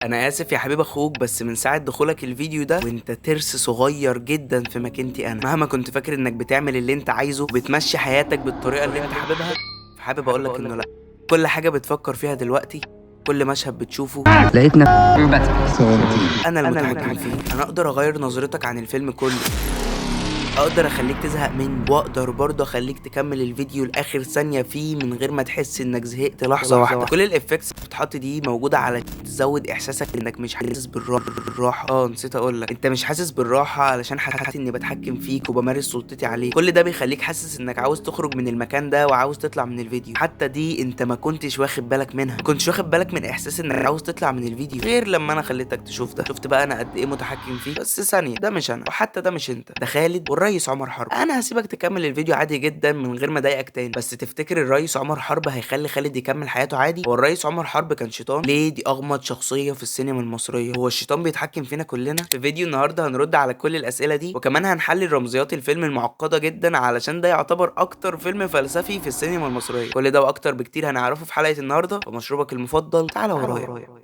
انا اسف يا حبيب اخوك، بس من ساعه دخولك الفيديو ده وانت ترس صغير جدا في مكانتي انا. مهما كنت فاكر انك بتعمل اللي انت عايزه وبتمشي حياتك بالطريقه اللي انت حاببها، فحابب اقولك انه لا. كل حاجه بتفكر فيها دلوقتي، كل مشهد بتشوفه لقيتنا انا المتحكم فيه. انا اقدر اغير نظرتك عن الفيلم كله، اقدر اخليك تزهق مني، واقدر برضه اخليك تكمل الفيديو لاخر ثانيه فيه من غير ما تحس انك زهقت لحظه واحده. كل الافكتس اللي بتتحط دي موجوده على تزود احساسك انك مش حاسس بالراحه. نسيت اقول لك، انت مش حاسس بالراحه علشان حاسس اني بتحكم فيك وبمارس سلطتي عليك. كل ده بيخليك حاسس انك عاوز تخرج من المكان ده وعاوز تطلع من الفيديو. حتى دي انت ما كنتش واخد بالك منها، ما كنتش واخد بالك من احساس انك عاوز تطلع من الفيديو غير لما انا خليتك تشوف ده. شفت بقى انا قد ايه متحكم فيك؟ بس ثانيه، ده مش انا، وحتى ده مش انت، ده خالد والريس عمر حرب. انا هسيبك تكمل الفيديو عادي جدا من غير ما اضايقك تاني، بس تفتكر الريس عمر حرب هيخلي خالد يكمل حياته عادي؟ هو الريس عمر حرب كان شيطان ليه؟ دي اغمض شخصيه في السينما المصريه. هو الشيطان بيتحكم فينا كلنا؟ في فيديو النهارده هنرد على كل الاسئله دي، وكمان هنحلل رمزيات الفيلم المعقده جدا، علشان ده يعتبر اكتر فيلم فلسفي في السينما المصريه. كل ده واكتر بكتير هنعرفه في حلقه النهارده. فمشروبك المفضل تعالى ورايا.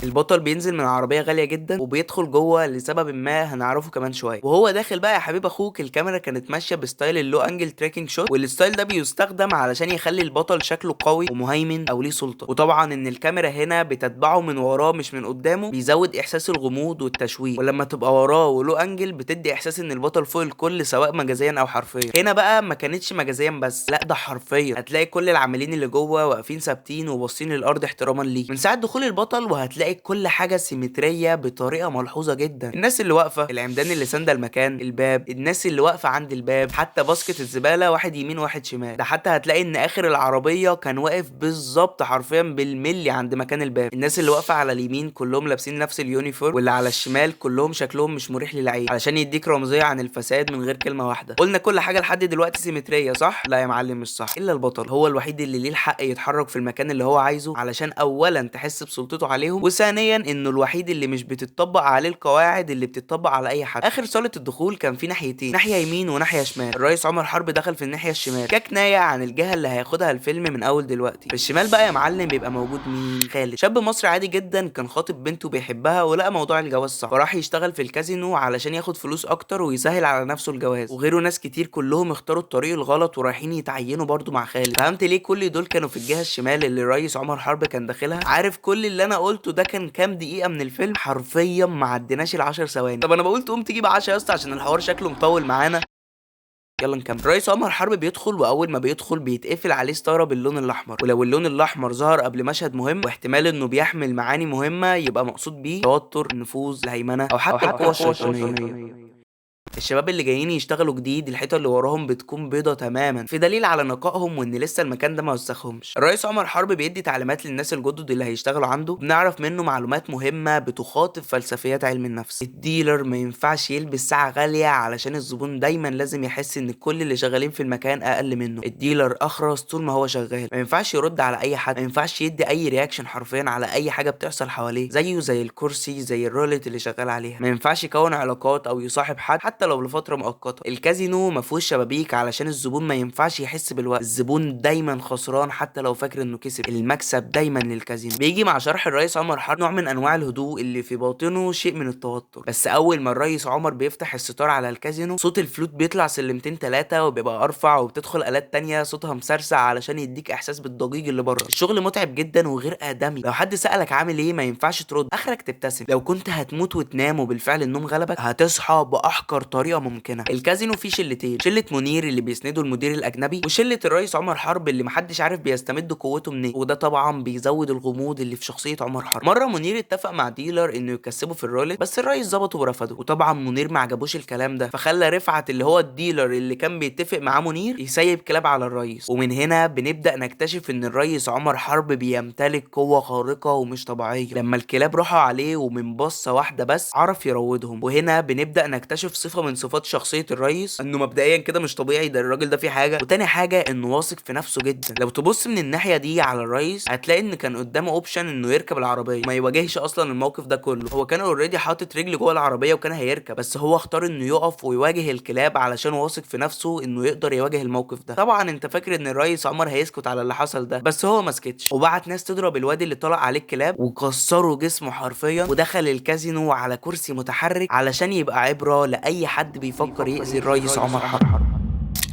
البطل بينزل من عربية غالية جدا وبيدخل جوه لسبب ما هنعرفه كمان شوية. وهو داخل بقى يا حبيب اخوك، الكاميرا كانت ماشية بستايل اللو انجل تريكنج شوت، والستايل ده بيستخدم علشان يخلي البطل شكله قوي ومهيمن او ليه سلطة. وطبعا ان الكاميرا هنا بتتبعه من وراه مش من قدامه بيزود احساس الغموض والتشويق، ولما تبقى وراه ولو انجل بتدي احساس ان البطل فوق الكل سواء مجازيا او حرفيا. هنا بقى ما كانتش مجازيا بس، لا ده حرفيا. هتلاقي كل العاملين اللي جوه واقفين ثابتين وباصين للارض احتراما ليه من ساعة دخول البطل، وهتلاقي كل حاجة سيمترية بطريقة ملحوظة جدا. الناس اللي واقفة، العمدان اللي ساندة المكان، الباب، الناس اللي واقفة عند الباب، حتى باسكت الزبالة واحد يمين واحد شمال. ده حتى هتلاقي ان اخر العربية كان واقف بالظبط حرفيا بالملي عند مكان الباب. الناس اللي واقفة على اليمين كلهم لابسين نفس اليونيفورم، واللي على الشمال كلهم شكلهم مش مريح للعين، علشان يديك رمزية عن الفساد من غير كلمة واحدة. قلنا كل حاجة لحد دلوقتي سيمترية صح؟ لا يا معلم مش صح، الا البطل هو الوحيد اللي ليه الحق يتحرك في المكان اللي هو عايزه، علشان اولا تحس بسلطته عليهم، وثانيا انه الوحيد اللي مش بتطبق عليه القواعد اللي بتطبق على اي حد. اخر صاله الدخول كان في ناحيتين، ناحيه يمين وناحيه شمال. الرئيس عمر حرب دخل في الناحيه الشمال ككنايه عن الجهه اللي هياخدها الفيلم من اول دلوقتي. في الشمال بقى يا معلم بيبقى موجود مين؟ خالد، شاب مصري عادي جدا كان خاطب بنته بيحبها ولقى موضوع الجواز صعب، فراح يشتغل في الكازينو علشان ياخد فلوس اكتر ويسهل على نفسه الجواز. وغيره ناس كتير كلهم اختاروا الطريق الغلط ورايحين يتعينوا برضو مع خالد. فهمت ليه كل دول كانوا في الجهه الشمال اللي الرئيس عمر حرب كان داخلها؟ عارف كل اللي انا قلته ده كان كام دقيقه من الفيلم؟ حرفيا ما عديناش ال10 ثواني. طب انا بقول تقوم تجيب عشا يا اسطى عشان الحوار شكله مطول معانا. يلا نكمل. رئيس عمر حرب بيدخل، واول ما بيدخل بيتقفل عليه ستاره باللون الاحمر، ولو اللون الاحمر ظهر قبل مشهد مهم واحتمال انه بيحمل معاني مهمه يبقى مقصود بيه توتر، نفوذ، الهيمنه، او حتى القوه الشيطانيه. الشباب اللي جايين يشتغلوا جديد الحيطه اللي وراهم بتكون بيضه تماما، في دليل على نقائهم وان لسه المكان ده ما وسخهمش. الرئيس عمر حرب بيدي تعليمات للناس الجدد اللي هيشتغلوا عنده، بنعرف منه معلومات مهمه بتخاطب فلسفيات علم النفس. الديلر ما ينفعش يلبس ساعه غاليه علشان الزبون دايما لازم يحس ان كل اللي شغالين في المكان اقل منه. الديلر اخرس طول ما هو شغال، ما ينفعش يرد على اي حد، ما ينفعش يدي اي رياكشن حرفيا على اي حاجه بتحصل حواليه، زيه زي الكرسي، زي الرولت اللي شغال عليها. ما ينفعش يكون علاقات او يصاحب حد حتى لو لفتره مؤقته. الكازينو ما فيهوش شبابيك علشان الزبون ما ينفعش يحس بالوقت. الزبون دايما خسران حتى لو فاكر انه كسب. المكسب دايما للكازينو. بيجي مع شرح الرئيس عمر حرب نوع من انواع الهدوء اللي في باطنه شيء من التوتر. بس اول ما الرئيس عمر بيفتح الستار على الكازينو صوت الفلوت بيطلع سلمتين ثلاثه وبيبقى ارفع، وبتدخل الات تانية صوتها مسرسع علشان يديك احساس بالضجيج اللي بره. الشغل متعب جدا وغير ادمي. لو حد سالك عامل ايه ما ينفعش ترد، اخرك تبتسم. لو كنت هتموت وتنام وبالفعل النوم غلبك هتصحى باحقر طريقه ممكنه. الكازينو فيه شلتين، شله منير اللي بيسندوا المدير الاجنبي، وشله الرئيس عمر حرب اللي محدش عارف بيستمد قوته منين. وده طبعا بيزود الغموض اللي في شخصيه عمر حرب. مره منير اتفق مع ديلر انه يكسبه في الرولت، بس الرئيس ظبطه ورفضه، وطبعا منير ما عجبوش الكلام ده، فخلى رفعت اللي هو الديلر اللي كان بيتفق معاه منير يسيب كلاب على الرئيس. ومن هنا بنبدا نكتشف ان الرئيس عمر حرب بيمتلك قوه خارقه ومش طبيعيه. لما الكلاب راحوا عليه ومن بصه واحده بس عرف يروضهم. وهنا بنبدا نكتشف صفه صفة من صفات شخصية الريس، انه مبدئيا كده مش طبيعي، ده الراجل ده فيه حاجة. وتاني حاجة انه واثق في نفسه جدا. لو تبص من الناحية دي على الريس هتلاقي ان كان قدامه اوبشن انه يركب العربية ما يواجهش اصلا الموقف ده كله. هو كان اوريدي حاطط رجل جوه العربية وكان هيركب، بس هو اختار انه يقف ويواجه الكلاب علشان واثق في نفسه انه يقدر يواجه الموقف ده. طبعا انت فاكر ان الريس عمر هيسكت على اللي حصل ده، بس هو ما سكتش وبعت ناس تضرب الواد اللي طلع عليه الكلاب وكسروا جسمه حرفيا، ودخل الكازينو على كرسي متحرك علشان يبقى عبرة لأي حد بيفكر يأذي الريس عمر حرب.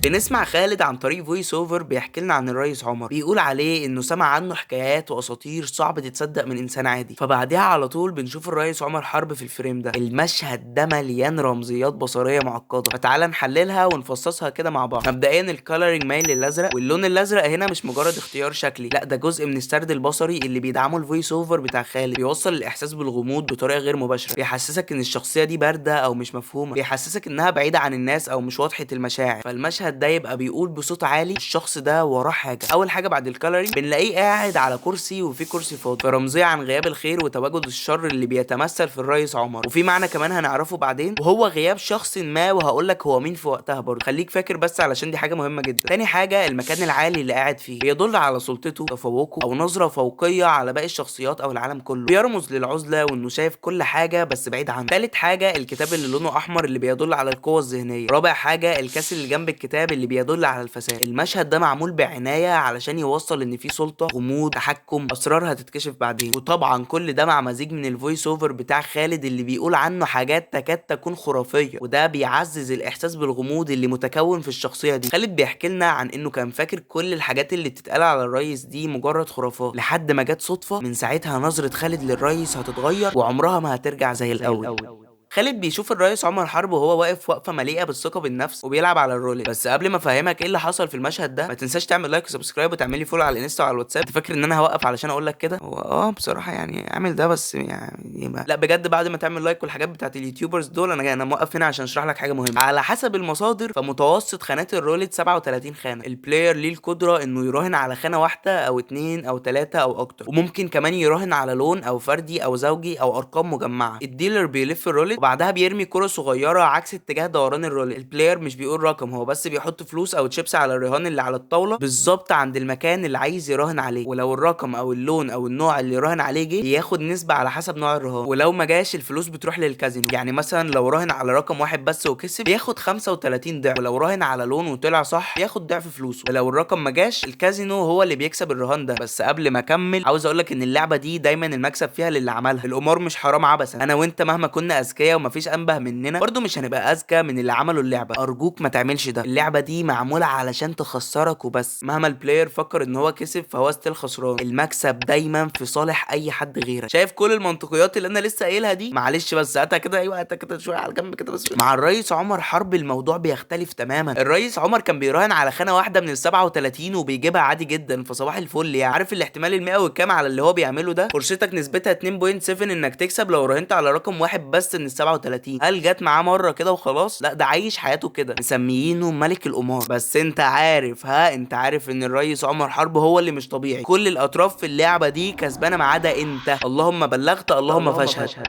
بنسمع خالد عن طريق فويس اوفر بيحكي لنا عن الريس عمر، بيقول عليه انه سمع عنه حكايات واساطير صعب تتصدق من انسان عادي. فبعدها على طول بنشوف الريس عمر حرب في الفريم ده. المشهد ده مليان رمزيات بصريه معقده، فتعالى نحللها ونفصصها كده مع بعض. مبدئيا الكالرنج مايل للازرق، واللون الازرق هنا مش مجرد اختيار شكلي، لا ده جزء من السرد البصري اللي بيدعمه الفويس اوفر بتاع خالد. بيوصل الاحساس بالغموض بطريقه غير مباشره، بيحسسك ان الشخصيه دي بارده او مش مفهومه، بيحسسك انها بعيده عن الناس او مش واضحه المشاعر. فالمشهد ده يبقى بيقول بصوت عالي الشخص ده وراه حاجه. اول حاجه بعد الكالرينج بنلاقيه قاعد على كرسي وفي كرسي فاضي، فرمزيه عن غياب الخير وتواجد الشر اللي بيتمثل في الريس عمر. وفي معنى كمان هنعرفه بعدين وهو غياب شخص ما، وهقول لك هو مين في وقتها برضه، خليك فاكر بس علشان دي حاجه مهمه جدا. تاني حاجه المكان العالي اللي قاعد فيه بيدل على سلطته، تفوقه، او نظره فوقيه على باقي الشخصيات او العالم كله، بيرمز للعزله وانه شايف كل حاجه بس بعيد عنه. تالت حاجه الكتاب اللي لونه احمر اللي بيدل على القوه الذهنيه. رابع حاجه الكاس اللي جنب الكتاب اللي بيدل على الفساد. المشهد ده معمول بعناية علشان يوصل ان في سلطة، غموض، تحكم، اسرار هتتكشف بعدين. وطبعا كل ده مع مزيج من الفويس اوفر بتاع خالد اللي بيقول عنه حاجات تكاد تكون خرافية، وده بيعزز الاحساس بالغموض اللي متكون في الشخصية دي. خالد بيحكي لنا عن انه كان فاكر كل الحاجات اللي بتتقال على الريس دي مجرد خرافات، لحد ما جت صدفة. من ساعتها نظرة خالد للريس هتتغير وعمرها ما هترجع زي الاول. خالد بيشوف الريس عمر حرب وهو واقف وقفه مليئه بالثقه بالنفس وبيلعب على الرولي. بس قبل ما افهمك ايه اللي حصل في المشهد ده، ما تنساش تعمل لايك وسبسكرايب وتعمل لي فولو على الانستا وعلى الواتساب. انت فاكر ان انا هوقف علشان اقول لك كده؟ هو بصراحه يعني اعمل ده، بس يعني ما. لا بجد بعد ما تعمل لايك والحاجات بتاعت اليوتيوبرز دول، انا موقف هنا عشان اشرح لك حاجه مهمه. على حسب المصادر فمتوسط خانات الرولت 37 خانه. البلاير ليه القدره انه يراهن على خانه واحده او اتنين او تلاته او اكتر، وممكن كمان يراهن على لون او فردي او زوجي او ارقام مجمعه. الديلر بيلف الرولت وبعدها بيرمي كرة صغيرة عكس اتجاه دوران الرولت. البلاير مش بيقول رقم، هو بس بيحط فلوس او تشيبس على الرهان اللي على الطاولة بالظبط عند المكان اللي عايز يراهن عليه، ولو الرقم او اللون او النوع اللي يراهن عليه جه بياخد نسبة على حسب نوع الرهان، ولو ما جاش الفلوس بتروح للكازينو. يعني مثلا لو راهن على رقم واحد بس وكسب بياخد 35 ضعف، ولو راهن على لون وطلع صح بياخد ضعف فلوسه، ولو الرقم ما جاش الكازينو هو اللي بيكسب الرهان ده. بس قبل ما اكمل عاوز اقولك ان اللعبة دي دايما المكسب فيها للي عملها. القمار مش حرام عبثا، انا وانت مهما كنا اذكياء ومفيش انبه مننا برضو مش هنبقى اذكى من اللي عملوا اللعبه. ارجوك ما تعملش ده، اللعبه دي معموله علشان تخسرك وبس. مهما البلاير فكر ان هو كسب فهو ستيل خسران، المكسب دايما في صالح اي حد غيرك. شايف كل المنطقيات اللي انا لسه قايلها دي؟ معلش بس هاتها كده، ايوه هاتها كده شويه على جنب كده بس. مع الريس عمر حرب الموضوع بيختلف تماما. الريس عمر كان بيراهن على خانه واحده من ال 37 وبيجيبها عادي جدا، فصباح الفل. يعني عارف الاحتمال ال100 والكام على اللي هو بيعمله ده، فرصتك نسبتها 2.7 انك تكسب لو راهنت على رقم واحد بس من ال 37. هل جت معاه مره كده وخلاص؟ لا ده عايش حياته كده، مسميينه ملك القمار. بس انت عارف، انت عارف ان الريس عمر حرب هو اللي مش طبيعي. كل الاطراف في اللعبه دي كسبانه ما عدا انت. اللهم بلغت اللهم فاشهد.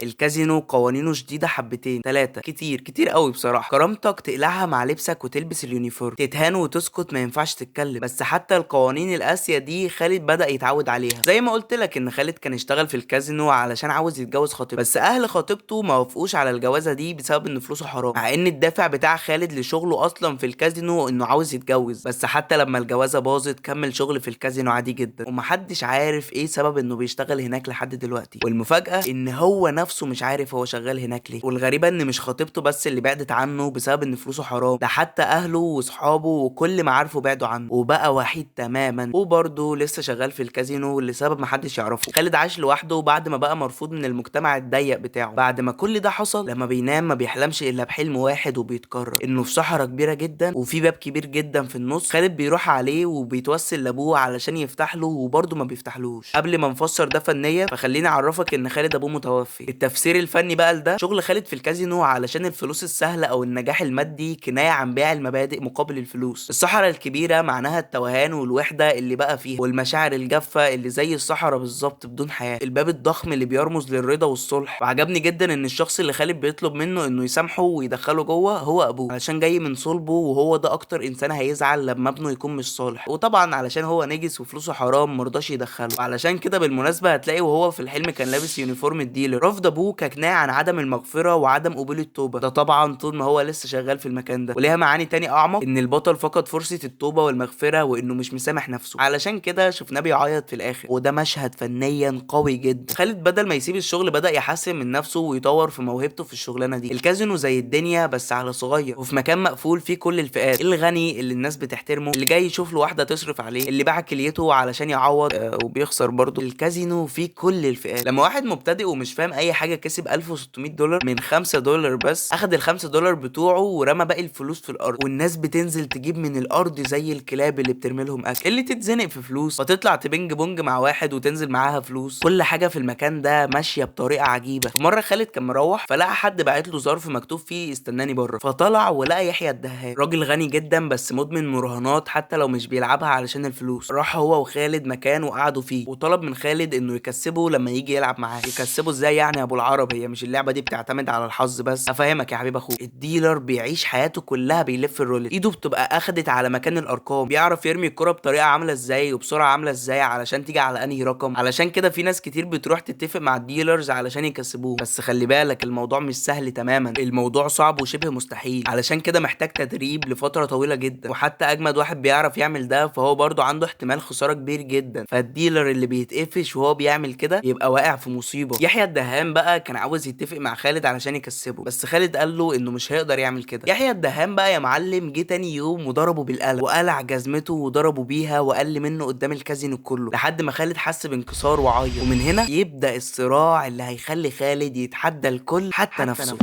الكازينو قوانينه شديده حبتين تلاتة، كتير قوي بصراحه. كرامتك تقلعها مع لبسك وتلبس اليونيفورم، تتهان وتسكت، ما ينفعش تتكلم. بس حتى القوانين القاسيه دي خالد بدا يتعود عليها. زي ما قلت لك ان خالد كان اشتغل في الكازينو علشان عاوز يتجوز خطيبته، بس اهل خطيبته ما وافقوش على الجوازه دي بسبب ان فلوسه حرام، مع ان الدافع بتاع خالد لشغله اصلا في الكازينو انه عاوز يتجوز. بس حتى لما الجوازه باظت كمل شغل في الكازينو عادي جدا، ومحدش عارف ايه سبب انه بيشتغل هناك لحد دلوقتي. والمفاجاه ان هو نفسه مش عارف هو شغال هناك ليه. والغريبه ان مش خطيبته بس اللي بعدت عنه بسبب ان فلوسه حرام، ده حتى اهله واصحابه وكل ما عارفه بعدوا عنه، وبقى وحيد تماما، وبرضه لسه شغال في الكازينو لسبب محدش يعرفه. خالد عاش لوحده بعد ما بقى مرفوض من المجتمع الضيق بتاعه. بعد ما كل ده حصل، لما بينام ما بيحلمش الا بحلم واحد وبيتكرر، انه في صحراء كبيره جدا وفي باب كبير جدا في النص. خالد بيروح عليه وبيتوسل لابوه علشان يفتح له، وبرضه ما بيفتحلوش. قبل ما نفسر ده فنيا فخليني اعرفك ان خالد ابوه متوفي. التفسير الفني بقى لده شغل خالد في الكازينو علشان الفلوس السهله او النجاح المادي كنايه عن بيع المبادئ مقابل الفلوس. الصحراء الكبيره معناها التوهان والوحده اللي بقى فيها، والمشاعر الجافه اللي زي الصحراء بالظبط بدون حياه، الباب الضخم اللي بيرمز للرضا والصلح. وعجبني جدا ان الشخص اللي خالد بيطلب منه انه يسامحه ويدخله جوه هو ابوه، علشان جاي من صلبه، وهو ده اكتر انسان هيزعل لما ابنه يكون مش صالح. وطبعا علشان هو نجس وفلوسه حرام مرضاش يدخله. وعلشان كده بالمناسبه هتلاقي وهو في الحلم كان لابس يونيفورم الديلر. رفض ابوه ككنايه عن عدم المغفره وعدم قبول التوبه، ده طبعا طول ما هو لسه شغال في المكان ده. وليها معاني تاني اعمق، ان البطل فقد فرصه التوبه والمغفره وانه مش مسامح نفسه، علشان كده شفناه بيعيط في الاخر. وده مشهد فنيا قوي جدا. خالد بدل ما يسيب الشغل بدا يحسن من نفسه ويطور في موهبته في الشغلانه دي. الكازينو زي الدنيا بس على صغير، وفي مكان مقفول فيه كل الفئات، الغني اللي الناس بتحترمه، اللي جاي يشوف له واحده تصرف عليه، اللي باع كليته علشان يعوض وبيخسر برضه. الكازينو فيه كل الفئات. لما واحد مبتدئ ومش فاهم اي حاجه كسب 1600 دولار من 5 دولار بس، اخد ال 5 دولار بتوعه ورمى باقي الفلوس في الارض، والناس بتنزل تجيب من الارض زي الكلاب اللي بترمي لهم اكل، اللي تتزنق في فلوس فتطلع تبنج بونج مع واحد وتنزل معاها فلوس. كل حاجه في المكان ده ماشيه بطريقه عجيبه. في مره خالد كان مروح فلقى حد باعت له ظرف مكتوب فيه استناني بره، فطلع ولقى يحيى الدهان، راجل غني جدا بس مدمن مراهنات حتى لو مش بيلعبها علشان الفلوس. راح هو وخالد مكان وقعدوا فيه، وطلب من خالد انه يكسبه لما يجي يلعب معاه. يكسبه ازاي يعني يا ابو العرب؟ هي مش اللعبه دي بتعتمد على الحظ بس؟ افهمك يا حبيب اخوك. الديلر بيعيش حياته كلها بيلف الرولت، ايده بتبقى اخدت على مكان الارقام، بيعرف يرمي الكره بطريقه عامله ازاي وبسرعه عامله ازاي علشان تيجي على انهي رقم. علشان كده في ناس كتير بتروح تتفق مع الديلرز علشان يكسبوه. بس خلي بالك الموضوع مش سهل تماما، الموضوع صعب وشبه مستحيل. علشان كده محتاج تدريب لفتره طويله جدا، وحتى اجمد واحد بيعرف يعمل ده فهو برضه عنده احتمال خساره كبير جدا. فالديلر اللي بيتقفش وهو بيعمل كده يبقى واقع في مصيبه. يحيى الدهان بقى كان عاوز يتفق مع خالد علشان يكسبه، بس خالد قال له انه مش هيقدر يعمل كده. يحيى الدهان بقى يا معلم جه تاني يوم وضربه بالقلم، وقلع جزمته وضربه بيها وقل منه قدام الكازينو كله، لحد ما خالد حس بانكسار وعيط. ومن هنا يبدأ الصراع اللي هيخلي خالد يتحدى الكل حتى نفسه.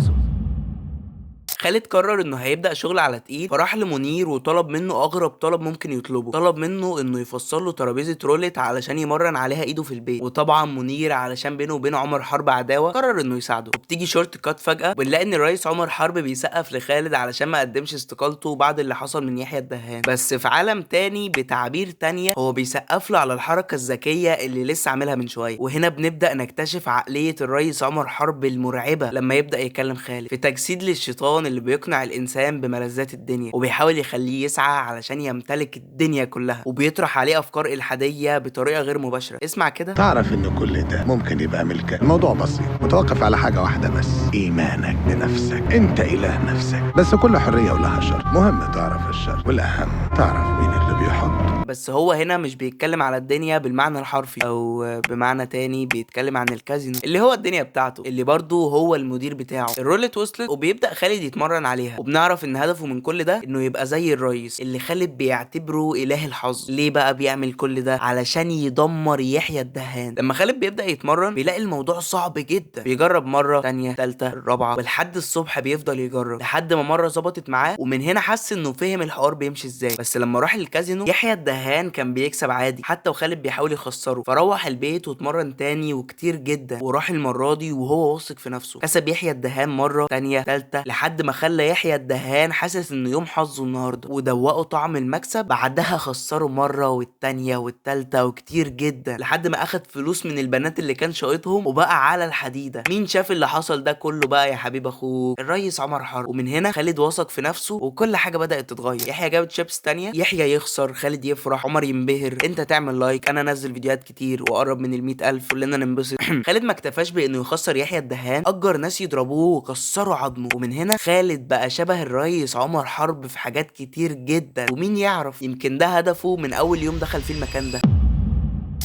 خالد قرر انه هيبدا شغل على تقيل، فراح لمنير وطلب منه اغرب طلب ممكن يطلبه. طلب منه انه يفصل له ترابيزه رولت علشان يمرن عليها ايده في البيت. وطبعا منير علشان بينه وبين عمر حرب عداوه قرر انه يساعده. وبتيجي شورت كات فجاه بنلاقي ان الرئيس عمر حرب بيسقف لخالد علشان ما قدمش استقالته بعد اللي حصل من يحيى الدهان، بس في عالم تاني بتعبير تانية هو بيسقف له على الحركه الذكيه اللي لسه عاملها من شويه. وهنا بنبدا نكتشف عقليه الرئيس عمر حرب المرعبه لما يبدا يكلم خالد، في تجسيد للشيطان اللي بيقنع الانسان بملذات الدنيا وبيحاول يخليه يسعى علشان يمتلك الدنيا كلها، وبيطرح عليه افكار الحاديه بطريقه غير مباشره. اسمع كده. تعرف ان كل ده ممكن يبقى ملكك. الموضوع بسيط، متوقف على حاجه واحده بس، ايمانك بنفسك. انت اله نفسك، بس كل حريه ولها شر. مهم تعرف الشر، والاهم تعرف مين اللي بيحط. بس هو هنا مش بيتكلم على الدنيا بالمعنى الحرفي، او بمعنى تاني بيتكلم عن الكازينو اللي هو الدنيا بتاعته، اللي برضه هو المدير بتاعه. الرولت وصلت وبيبدا خالد يتمرن عليها، وبنعرف ان هدفه من كل ده انه يبقى زي الرئيس اللي خالد بيعتبره اله الحظ. ليه بقى بيعمل كل ده؟ علشان يدمر يحيى الدهان. لما خالد بيبدا يتمرن بيلاقي الموضوع صعب جدا، بيجرب مره تانية تالتة الرابعه ولحد الصبح بيفضل يجرب، لحد ما مره ظبطت معاه، ومن هنا حس انه فهم الحوار بيمشي ازاي. بس لما راح الكازينو يحيى الدهان كان بيكسب عادي حتى وخالد بيحاول يخسره، فروح البيت واتمرن تاني وكتير جدا، وراح المره دي وهو واثق في نفسه. كسب يحيى الدهان مره تانية تالتة لحد ما خلى يحيى الدهان حاسس انه يوم حظه النهارده، ودوقه طعم المكسب. بعدها خسره مره والتانية والتالتة وكتير جدا لحد ما اخد فلوس من البنات اللي كان شايطهم وبقى على الحديده. مين شاف اللي حصل ده كله بقى يا حبيب اخوك؟ الريس عمر حرب. ومن هنا خالد وثق في نفسه وكل حاجه بدات تتغير. يحيى جاب شيبس تانية، يحيى يخسر، خالد يفرح، عمر ينبهر، انت تعمل لايك، انا انزل فيديوهات كتير واقرب من ال100,000 كلنا ننبسط. خالد ما اكتفاش بانه يخسر يحيى الدهان، اجر ناس يضربوه وكسروا عظمه. ومن هنا خالد بقى شبه الريس عمر حرب في حاجات كتير جدا، ومين يعرف يمكن ده هدفه من اول يوم دخل فيه المكان ده.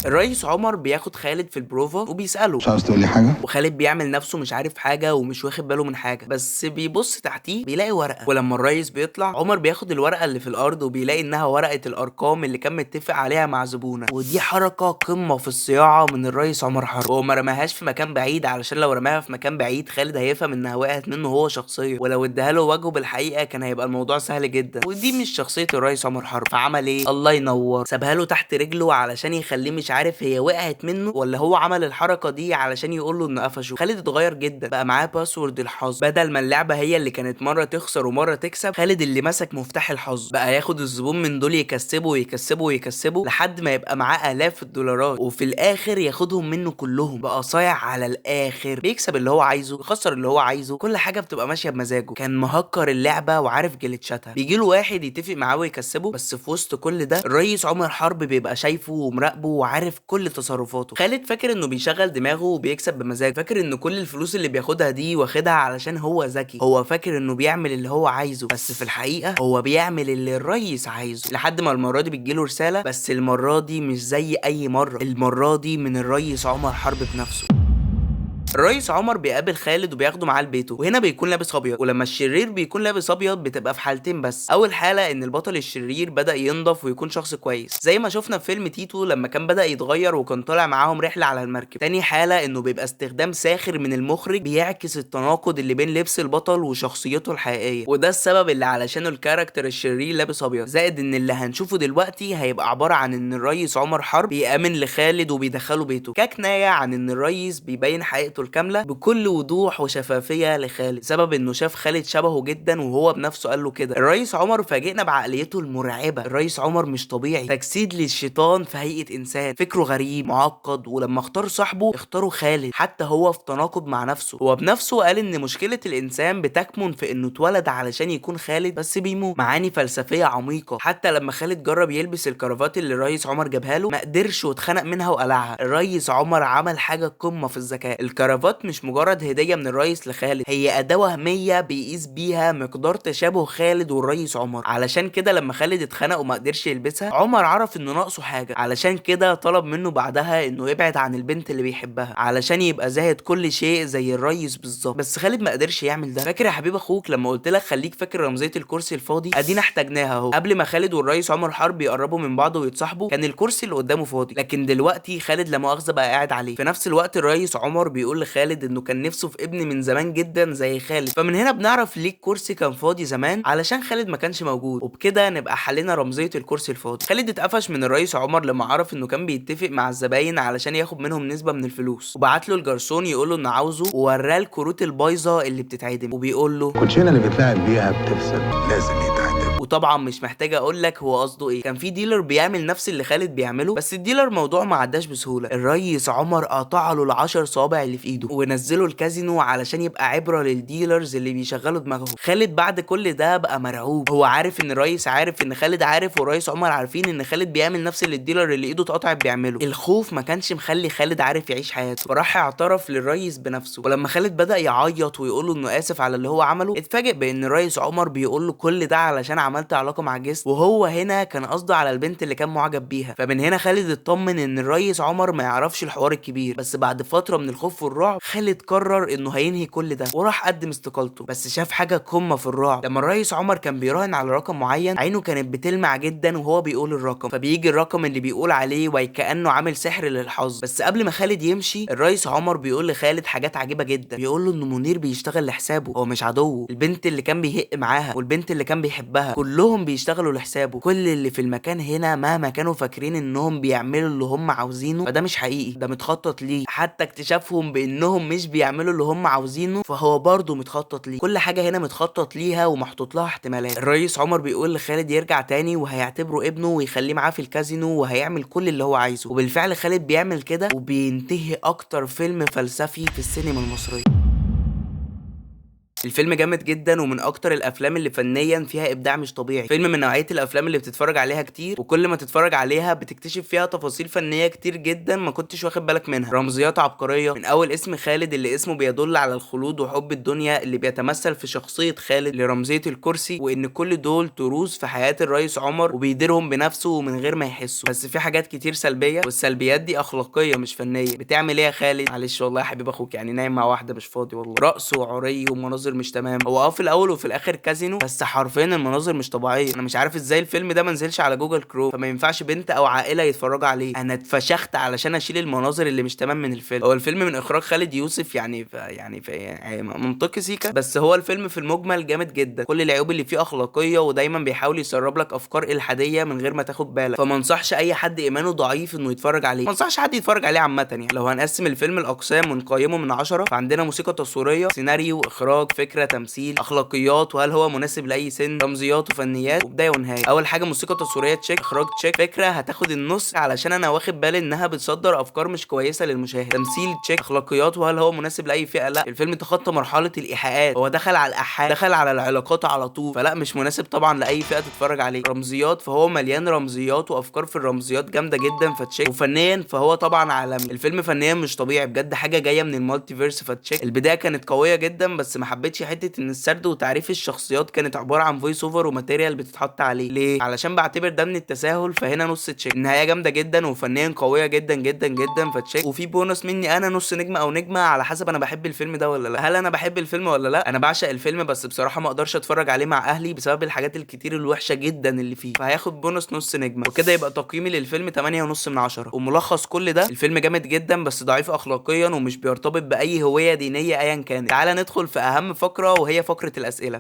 الريس عمر بياخد خالد في البروفا وبيسأله مش عاوز تقول لي حاجه؟ وخالد بيعمل نفسه مش عارف حاجة ومش واخد باله من حاجة، بس بيبص تحتيه بيلاقي ورقة. ولما الريس بيطلع عمر بياخد الورقة اللي في الأرض وبيلاقي إنها ورقة الأرقام اللي كان متفق عليها مع زبونة. ودي حركة قمة في الصياعة من الريس عمر حرب. هو ما رماهاش في مكان بعيد علشان لو رماها في مكان بعيد خالد هيفهم إنها وقعت منه هو شخصيا، ولو اداها له وجهه بالحقيقة كان هيبقى الموضوع سهل جدا. ودي مش شخصية الريس عمر حرب، فعمل إيه؟ الله ينور، سابها له تحت رجله علشان يخليه مش مش عارف هي وقعت منه ولا هو عمل الحركه دي علشان يقول له انه قفشه. خالد اتغير جدا، بقى معاه باسورد الحظ، بدل ما اللعبه هي اللي كانت مره تخسر ومره تكسب، خالد اللي مسك مفتاح الحظ، بقى ياخد الزبون من دول يكسبه ويكسبه ويكسبه لحد ما يبقى معاه الاف الدولارات، وفي الاخر ياخدهم منه كلهم. بقى صايع على الاخر، بيكسب اللي هو عايزه يخسر اللي هو عايزه، كل حاجه بتبقى ماشيه بمزاجه. كان مهكر اللعبه وعارف جلتشاتها. بيجي له واحد يتفق معاه ويكسبه، بس في وسط كل ده الريس عمر حرب بيبقى شايفه ومراقبه وعارف كل تصرفاته. خالد فاكر انه بيشغل دماغه وبيكسب بمزاج، فاكر ان كل الفلوس اللي بياخدها دي واخدها علشان هو ذكي، هو فاكر انه بيعمل اللي هو عايزه، بس في الحقيقه هو بيعمل اللي الريس عايزه. لحد ما المره دي بتجيله رساله، بس المره دي مش زي اي مره، المره دي من الريس عمر حرب بنفسه. الريس عمر بيقابل خالد وبياخده معاه لبيته، وهنا بيكون لابس ابيض. ولما الشرير بيكون لابس ابيض بتبقى في حالتين بس. اول حاله ان البطل الشرير بدا ينضف ويكون شخص كويس زي ما شفنا في فيلم تيتو لما كان بدا يتغير وكان طالع معاهم رحله على المركب. تاني حاله انه بيبقى استخدام ساخر من المخرج بيعكس التناقض اللي بين لبس البطل وشخصيته الحقيقيه، وده السبب اللي علشانه الكاركتر الشرير لابس ابيض. زائد ان اللي هنشوفه دلوقتي هيبقى عباره عن ان الريس عمر حرب بيامن لخالد وبيدخله بيته ككنايه عن ان الريس بيبين حقيقته الكامله بكل وضوح وشفافيه لخالد، سبب انه شاف خالد شبهه جدا وهو بنفسه قال له كده. الريس عمر فاجئنا بعقليته المرعبه. الريس عمر مش طبيعي، تجسيد للشيطان في هيئه انسان، فكره غريب معقد، ولما اختار صاحبه اختاره خالد حتى هو في تناقض مع نفسه. هو بنفسه قال ان مشكله الانسان بتكمن في انه اتولد علشان يكون خالد بس بيموت. معاني فلسفيه عميقه. حتى لما خالد جرب يلبس الكرافات اللي الريس عمر جابها له ما قدرش واتخنق منها وقلعها. الريس عمر عمل حاجه قمه في الذكاء. الكرافات مش مجرد هديه من الريس لخالد، هي اداه وهميه بيقيس بيها مقدار تشابه خالد والريس عمر. علشان كده لما خالد اتخنق وما قدرش يلبسها، عمر عرف انه ناقصه حاجه، علشان كده طلب منه بعدها انه يبعد عن البنت اللي بيحبها علشان يبقى زاهد كل شيء زي الريس بالظبط. بس خالد ما قدرش يعمل ده. فاكر يا حبيب اخوك لما قلت لك خليك فاكر رمزيه الكرسي الفاضي؟ ادينا احتاجناها اهو. قبل ما خالد والريس عمر حرب يقربوا من بعض ويتصاحبوا كان الكرسي اللي قدامه فاضي، لكن دلوقتي خالد لا مؤاخذه بقى قاعد عليه. في نفس الوقت الريس عمر بيقول لخالد انه كان نفسه في ابن من زمان جدا زي خالد. فمن هنا بنعرف ليه الكرسي كان فاضي زمان، علشان خالد ما كانش موجود، وبكده نبقى حلينا رمزيه الكرسي الفاضي. خالد اتقفش من الريس عمر لما عرف انه كان بيتفق مع الزباين علشان ياخد منهم نسبه من الفلوس، وبعت له الجرسون يقول له انه عاوزه، ووراه الكروت البايظه اللي بتتعدم، وبيقول له الكوتشينه اللي بتلعب بيها بتفسد، لازم يتعدل. وطبعا مش محتاج اقول لك هو قصده ايه. كان في ديلر بيعمل نفس اللي خالد بيعمله، بس الديلر موضوع ما عداش بسهوله. الريس عمر قطع له ال10 صوابع اللي في ايده ونزله الكازينو علشان يبقى عبره للديلرز اللي بيشغلوا دماغهم. خالد بعد كل ده بقى مرعوب. هو عارف ان الريس عارف ان خالد عارف، والريس عمر عارفين ان خالد بيعمل نفس اللي الديلر اللي ايده اتقطعت بيعمله. الخوف ما كانش مخلي خالد عارف يعيش حياته، فراح اعترف للريس بنفسه. ولما خالد بدا يعيط ويقول له انه اسف على اللي هو عمله، اتفاجئ بان الريس عمر بيقول له كل ده علشان عملت علاقه مع جسم، وهو هنا كان قصده على البنت اللي كان معجب بيها. فمن هنا خالد اطمن ان الريس عمر ما يعرفش الحوار الكبير. بس بعد فتره من الخوف والرعب خالد قرر انه هينهي كل ده وراح قدم استقالته. بس شاف حاجه قمه في الرعب. لما الريس عمر كان بيراهن على رقم معين، عينه كانت بتلمع جدا وهو بيقول الرقم، فبيجي الرقم اللي بيقول عليه وكانه عامل سحر للحظ. بس قبل ما خالد يمشي الريس عمر بيقول لخالد حاجات عجيبه جدا. بيقول له انه منير بيشتغل لحسابه، هو مش عدوه. البنت اللي كان بيهق معاها والبنت اللي كان بيحبها كلهم بيشتغلوا لحسابه. كل اللي في المكان هنا مهما كانوا فاكرين انهم بيعملوا اللي هم عاوزينه، فده مش حقيقي، ده متخطط ليه. حتى اكتشافهم بانهم مش بيعملوا اللي هم عاوزينه فهو برضه متخطط ليه. كل حاجه هنا متخطط ليها ومحطوط لها احتمالات. الريس عمر بيقول لخالد يرجع تاني وهيعتبره ابنه ويخليه معاه في الكازينو وهيعمل كل اللي هو عايزه. وبالفعل خالد بيعمل كده، وبينتهي اكتر فيلم فلسفي في السينما المصريه. الفيلم جامد جدا ومن اكتر الافلام اللي فنيا فيها ابداع مش طبيعي. فيلم من نوعيه الافلام اللي بتتفرج عليها كتير، وكل ما تتفرج عليها بتكتشف فيها تفاصيل فنيه كتير جدا ما كنتش واخد بالك منها. رمزيات عبقريه، من اول اسم خالد اللي اسمه بيدل على الخلود وحب الدنيا اللي بيتمثل في شخصيه خالد، لرمزيه الكرسي، وان كل دول تروس في حياه الريس عمر وبيديرهم بنفسه ومن غير ما يحسوا. بس في حاجات كتير سلبيه، والسلبيات دي اخلاقيه مش فنيه. بتعمل ايه يا خالد؟ معلش والله يا حبيب اخوك، يعني نايم مع واحده مش فاضي والله. رقص وعري ومناظر المناظر مش تمام. هو في الاول وفي الاخر كازينو، بس حرفيا المناظر مش طبيعيه. انا مش عارف ازاي الفيلم ده ما نزلش على جوجل كروم، فما ينفعش بنت او عائله يتفرجوا عليه. انا اتفشخت علشان اشيل المناظر اللي مش تمام من الفيلم. هو الفيلم من اخراج خالد يوسف، يعني منطقي سيكا، بس هو الفيلم في المجمل جامد جدا. كل العيوب اللي فيه اخلاقيه، ودايما بيحاول يسرب لك افكار الحاديه من غير ما تاخد بالك. فما انصحش اي حد ايمانه ضعيف انه يتفرج عليه. ما انصحش حد يتفرج عليه عامه. يعني لو هنقسم الفيلم الاقسام ونقيمه من 10، فعندنا موسيقى تصويريه، سيناريو، اخراج، فكره، تمثيل، اخلاقيات، وهل هو مناسب لاي سن، رمزيات وفنيات، وبدايه ونهايه. اول حاجه موسيقى تصويريه تشيك، اخراج تشيك، فكره هتاخد النص علشان انا واخد بالي انها بتصدر افكار مش كويسه للمشاهد، تمثيل تشيك، اخلاقيات وهل هو مناسب لاي فئه، لا الفيلم تخطى مرحله الايحاءات، هو دخل على الاحاد، دخل على العلاقات على طول، فلا مش مناسب طبعا لاي فئه تتفرج عليه. رمزيات، فهو مليان رمزيات وافكار في الرمزيات جامده جدا فتشيك. وفنيا فهو طبعا عالمي، الفيلم فنيا مش طبيعي بجد، حاجه جايه من المالتي فيرس فتشيك. البدايه كانت قويه جدا، بس ما حبيتش حته ان السرد وتعريف الشخصيات كانت عباره عن فويس اوفر وماتيريال بتتحط عليه. ليه؟ علشان بعتبر ده من التساهل، فهنا نص تشيك. النهايه جامده جدا وفنيا قويه جدا جدا جدا فتشيك. وفي بونص مني انا نص نجمه او نجمه على حسب انا بحب الفيلم ده ولا لا. هل انا بحب الفيلم ولا لا؟ انا بعشق الفيلم، بس بصراحه ما اقدرش اتفرج عليه مع اهلي بسبب الحاجات الكتير الوحشه جدا اللي فيه، فهياخد بونص نص نجمه. وكده يبقى تقييمي للفيلم 8.5 من 10. وملخص كل ده، الفيلم جامد جدا بس ضعيف اخلاقيا ومش بيرتبط باي هويه دينيه ايا كانت. تعالى ندخل في اهم فقره، وهي فقره الاسئله.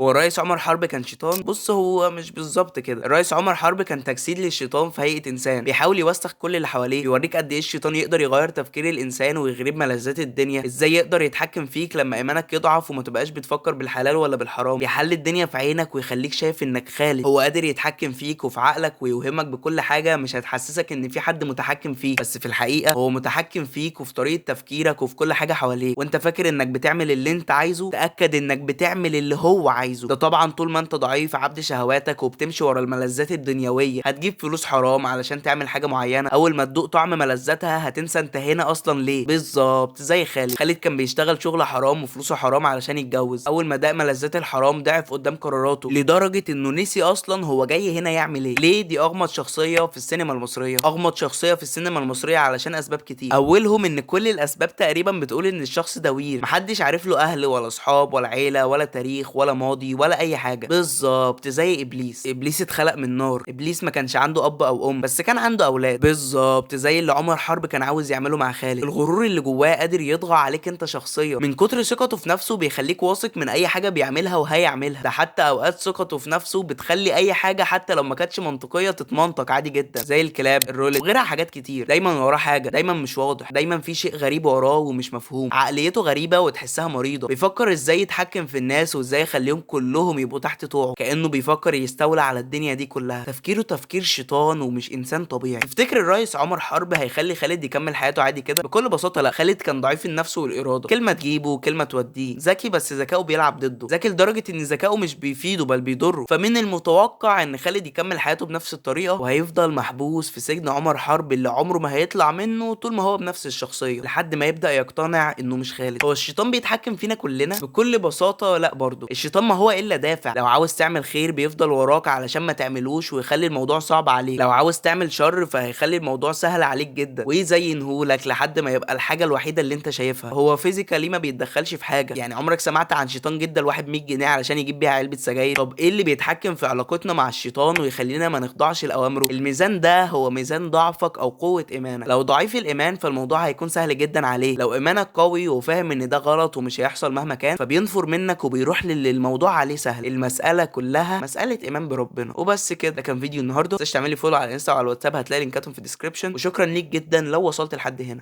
هو الرئيس عمر حرب كان شيطان؟ بص، هو مش بالظبط كده. الرئيس عمر حرب كان تجسيد للشيطان في هيئه انسان، بيحاول يوسخ كل اللي حواليه، بيوريك قد ايه الشيطان يقدر يغير تفكير الانسان ويغرب ملذات الدنيا، ازاي يقدر يتحكم فيك لما ايمانك يضعف وما تبقاش بتفكر بالحلال ولا بالحرام، يحل الدنيا في عينك ويخليك شايف انك خالق. هو قادر يتحكم فيك وفي عقلك ويوهمك بكل حاجه مش هتحسسك ان في حد متحكم فيك، بس في الحقيقه هو متحكم فيك وفي طريقه تفكيرك وفي كل حاجه حواليك. وانت فاكر انك بتعمل اللي انت عايزه، تاكد انك بتعمل اللي هو عايزه. ده طبعا طول ما انت ضعيف عبد شهواتك وبتمشي ورا الملذات الدنيويه، هتجيب فلوس حرام علشان تعمل حاجه معينه، اول ما تدوق طعم ملذاتها هتنسى انت هنا اصلا ليه. بالظبط زي خالد كان بيشتغل شغل حرام وفلوسه حرام علشان يتجوز، اول ما داق ملذات الحرام ضعف قدام قراراته لدرجه انه نسي اصلا هو جاي هنا يعمل ايه. ليه؟ دي اغمض شخصيه في السينما المصريه، اغمض شخصيه في السينما المصريه علشان اسباب كتير، اولهم ان كل الاسباب تقريبا بتقول ان الشخص ده وير، محدش عارف له اهل ولا اصحاب ولا عيله ولا تاريخ ولا ماضي ولا اي حاجه. بالظبط زي ابليس اتخلق من نار، ابليس ما كانش عنده اب او ام بس كان عنده اولاد. بالظبط زي اللي عمر حرب كان عاوز يعمله مع خالد. الغرور اللي جواه قادر يطغى عليك انت شخصيا، من كتر ثقته في نفسه بيخليك واثق من اي حاجه بيعملها وهيعملها. ده حتى اوقات ثقته في نفسه بتخلي اي حاجه حتى لو ما كانتش منطقيه تتمنطق عادي جدا، زي الكلاب، الرولت وغيرها. حاجات كتير دايما وراه حاجه، دايما مش واضح، دايما في شيء غريب وراه ومش مفهوم. عقليته غريبه وتحسها مريضه، بيفكر ازاي يتحكم في الناس وازاي يخليهم كلهم يبقوا تحت طوعه، كانه بيفكر يستولى على الدنيا دي كلها. تفكيره تفكير شيطان ومش انسان طبيعي. تفتكر الرئيس عمر حرب هيخلي خالد يكمل حياته عادي كده؟ بكل بساطه لا. خالد كان ضعيف النفس والاراده، كلمه تجيبه وكلمه توديه. ذكي بس ذكائه بيلعب ضده، ذكي لدرجه ان ذكائه مش بيفيده بل بيضره. فمن المتوقع ان خالد يكمل حياته بنفس الطريقه، وهيفضل محبوس في سجن عمر حرب اللي عمره ما هيطلع منه طول ما هو بنفس الشخصيه، لحد ما يبدا يقتنع انه مش خالد. هو الشيطان بيتحكم فينا كلنا؟ بكل بساطه لا برضه. الشيطان ما هو الا دافع، لو عاوز تعمل خير بيفضل وراك علشان ما تعملوش ويخلي الموضوع صعب عليك، لو عاوز تعمل شر فهيخلي الموضوع سهل عليك جدا ويزينهولك لحد ما يبقى الحاجه الوحيده اللي انت شايفها. هو فيزيكالي ما بيتدخلش في حاجه. يعني عمرك سمعت عن شيطان جدا الواحد 100 جنيه علشان يجيب بيها علبه سجاير؟ طب ايه اللي بيتحكم في علاقتنا مع الشيطان ويخلينا ما نخضعش لاوامره؟ الميزان ده هو ميزان ضعفك او قوه ايمانك. لو ضعيف الايمان فالموضوع هيكون سهل جدا عليه، لو ايمانك قوي وفاهم ان ده غلط ومش هيحصل مهما كان فبينفر منك وبيروح للي الموضوع عليه سهل. المساله كلها مساله ايمان بربنا وبس كده. ده كان فيديو النهارده، متنساش تعمل لي فولو على الانستا وعلى الواتساب، هتلاقي لينكاتهم في الديسكربشن. وشكرا ليك جدا لو وصلت لحد هنا.